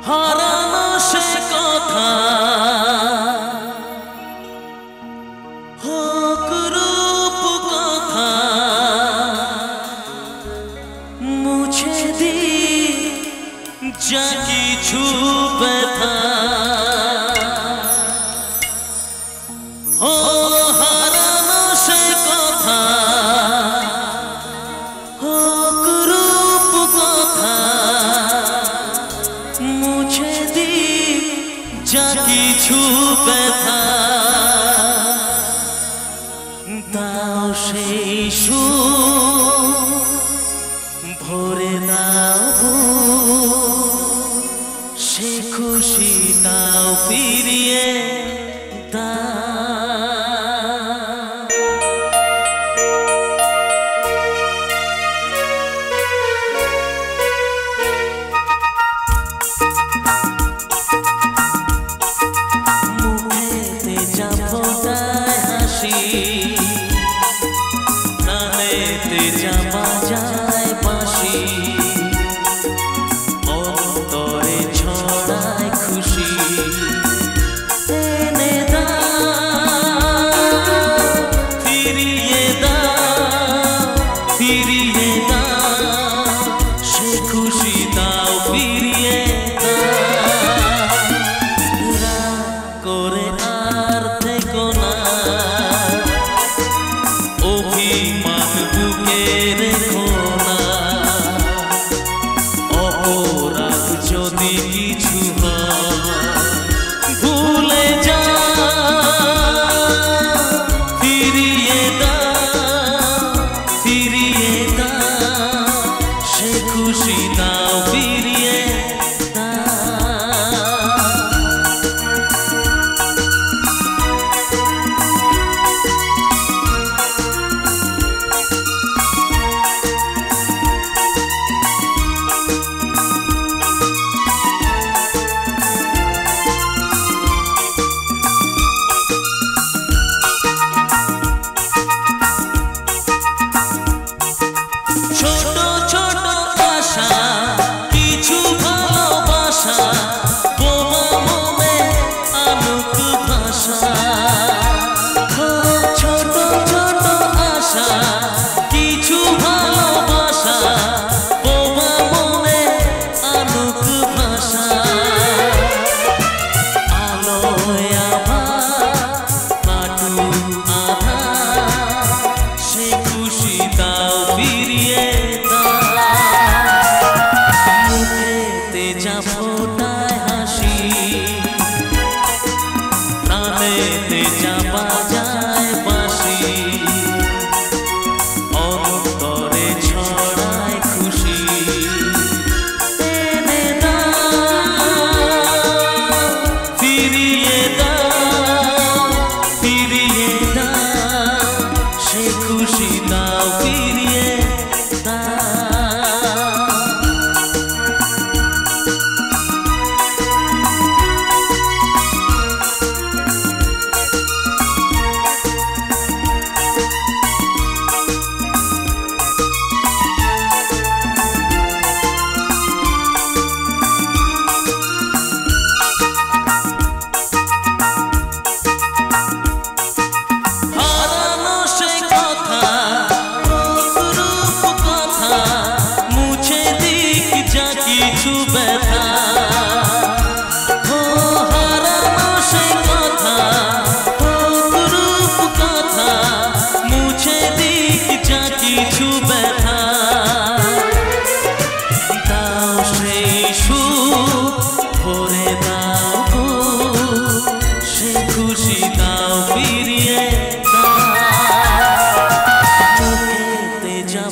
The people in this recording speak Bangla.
হারানো সে কথা হোক রূপ কথা মুছে দি যা কিছু ব্যথা ও হারানো সে কথা হোক রূপ কথা মুছে দি যা কিছু ব্যথা দাও সেই সুর ভরে দাও সে খুশি দাও ফিরিয়ে দাও মুখেতে যা ফোটায় হাসি প্রাণেতে যা বাজায় বাঁশি অন্তরে ছড়ায় খুশি এনে দাও ফিরিয়ে দাও সে খুশি দাও ফিরিয়ে দাও রাগ করে আর থেকো না অভিমান বুকে রেখো না অপরাধ যদি কিছু ভুলে যা ফিরিয়ে দাও সে খুশি দাও ফিরিয়ে ছোট ছোট আশা কিছু ভালোবাসা বোমা মনে আনুক ভাষা ছোট ছোট আশা কিছু ভালোবাসা বোমা মনে আনুক ভাষা আলোয় আবার কাটু আধা সে খুশি দাও ফিরিয়ে মুখেতে যা ফোটায় হাসি প্রাণেতে যা বাজায় বাঁশি অন্তরে ছড়ায় খুশি এনে দাও ফিরিয়ে দাও সে খুশি দাও ফিরিয়ে দাও হারানো সে কথা হোক রূপ কথা মুছে দিক যা কিছু ব্যথা ও হারানো সে কথা হোক রূপ কথা মুছে দিক যা কিছু ব্যথা দাও সেই সুর ভরে দাও সে খুশি দাও ফিরিয়ে দাও মুখেতে যা